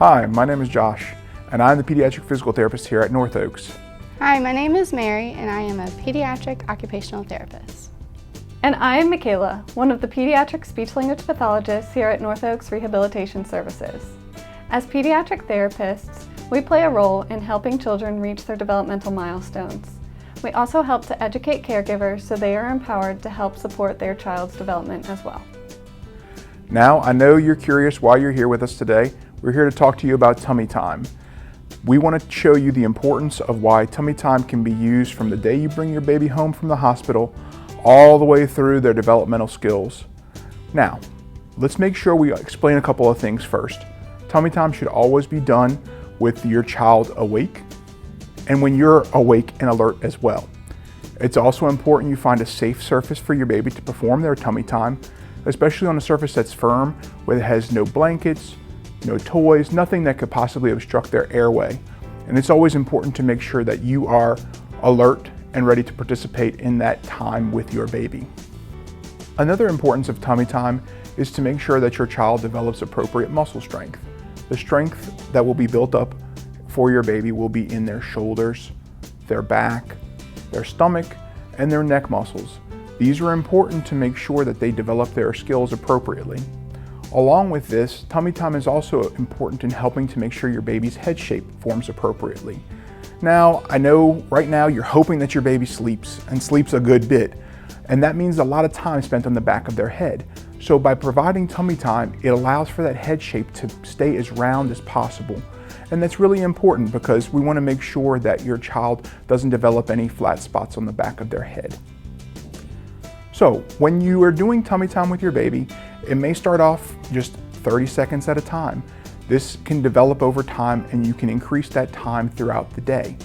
Hi, my name is Josh, and I'm the pediatric physical therapist here at North Oaks. Hi, my name is Mary, and I am a pediatric occupational therapist. And I am Michaela, one of the pediatric speech-language pathologists here at North Oaks Rehabilitation Services. As pediatric therapists, we play a role in helping children reach their developmental milestones. We also help to educate caregivers so they are empowered to help support their child's development as well. Now, I know you're curious why you're here with us today. We're here to talk to you about tummy time. We want to show you the importance of why tummy time can be used from the day you bring your baby home from the hospital all the way through their developmental skills. Now, let's make sure we explain a couple of things first. Tummy time should always be done with your child awake and when you're awake and alert as well. It's also important you find a safe surface for your baby to perform their tummy time, especially on a surface that's firm, where it has no blankets, no toys, nothing that could possibly obstruct their airway. And it's always important to make sure that you are alert and ready to participate in that time with your baby. Another importance of tummy time is to make sure that your child develops appropriate muscle strength. The strength that will be built up for your baby will be in their shoulders, their back, their stomach, and their neck muscles. These are important to make sure that they develop their skills appropriately. Along with this, tummy time is also important in helping to make sure your baby's head shape forms appropriately. Now, I know right now you're hoping that your baby sleeps and sleeps a good bit, and that means a lot of time spent on the back of their head. So by providing tummy time, it allows for that head shape to stay as round as possible. And that's really important because we want to make sure that your child doesn't develop any flat spots on the back of their head. So when you are doing tummy time with your baby, it may start off just 30 seconds at a time. This can develop over time and you can increase that time throughout the day.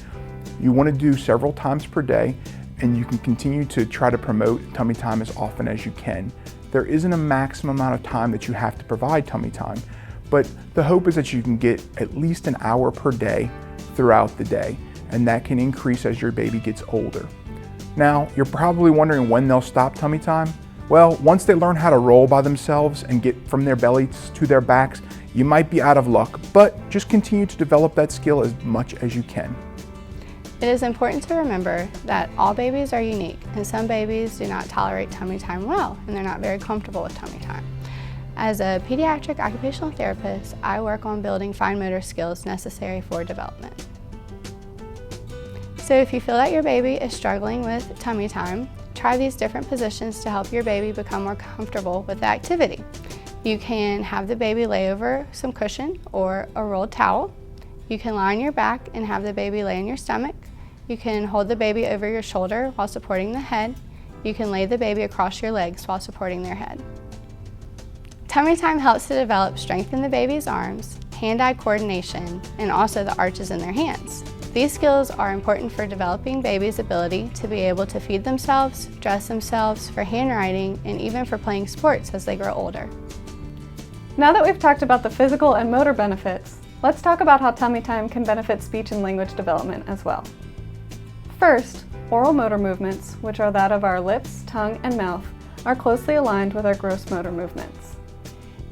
You want to do several times per day and you can continue to try to promote tummy time as often as you can. There isn't a maximum amount of time that you have to provide tummy time, but the hope is that you can get at least an hour per day throughout the day, and that can increase as your baby gets older. Now, you're probably wondering when they'll stop tummy time. Well, once they learn how to roll by themselves and get from their bellies to their backs, you might be out of luck, but just continue to develop that skill as much as you can. It is important to remember that all babies are unique, and some babies do not tolerate tummy time well, and they're not very comfortable with tummy time. As a pediatric occupational therapist, I work on building fine motor skills necessary for development. So if you feel that your baby is struggling with tummy time, try these different positions to help your baby become more comfortable with the activity. You can have the baby lay over some cushion or a rolled towel. You can lie on your back and have the baby lay on your stomach. You can hold the baby over your shoulder while supporting the head. You can lay the baby across your legs while supporting their head. Tummy time helps to develop strength in the baby's arms, hand-eye coordination, and also the arches in their hands. These skills are important for developing babies' ability to be able to feed themselves, dress themselves, for handwriting, and even for playing sports as they grow older. Now that we've talked about the physical and motor benefits, let's talk about how tummy time can benefit speech and language development as well. First, oral motor movements, which are that of our lips, tongue, and mouth, are closely aligned with our gross motor movements.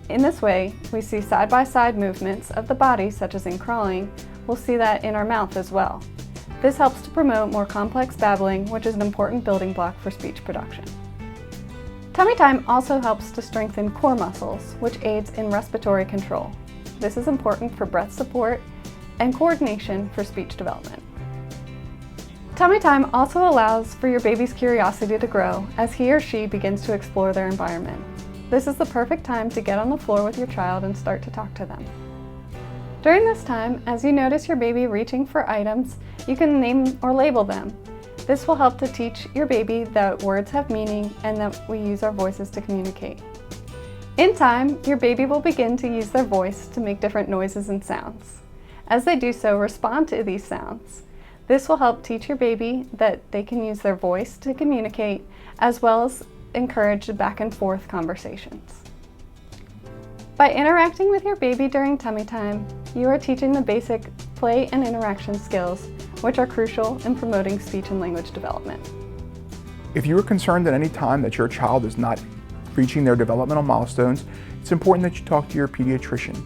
In this way, we see side-by-side movements of the body, such as in crawling. We'll see that in our mouth as well. This helps to promote more complex babbling, which is an important building block for speech production. Tummy time also helps to strengthen core muscles, which aids in respiratory control. This is important for breath support and coordination for speech development. Tummy time also allows for your baby's curiosity to grow as he or she begins to explore their environment. This is the perfect time to get on the floor with your child and start to talk to them. During this time, as you notice your baby reaching for items, you can name or label them. This will help to teach your baby that words have meaning and that we use our voices to communicate. In time, your baby will begin to use their voice to make different noises and sounds. As they do so, respond to these sounds. This will help teach your baby that they can use their voice to communicate, as well as encourage back and forth conversations. By interacting with your baby during tummy time, you are teaching the basic play and interaction skills, which are crucial in promoting speech and language development. If you are concerned at any time that your child is not reaching their developmental milestones, it's important that you talk to your pediatrician.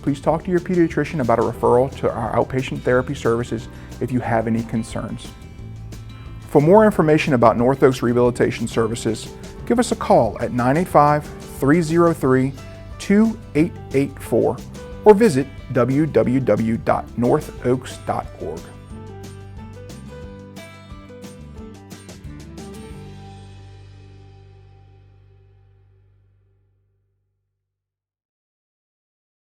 please talk to your pediatrician about a referral to our outpatient therapy services if you have any concerns. For more information about North Oaks Rehabilitation Services, give us a call at 985-303-2884 or visit www.northoaks.org.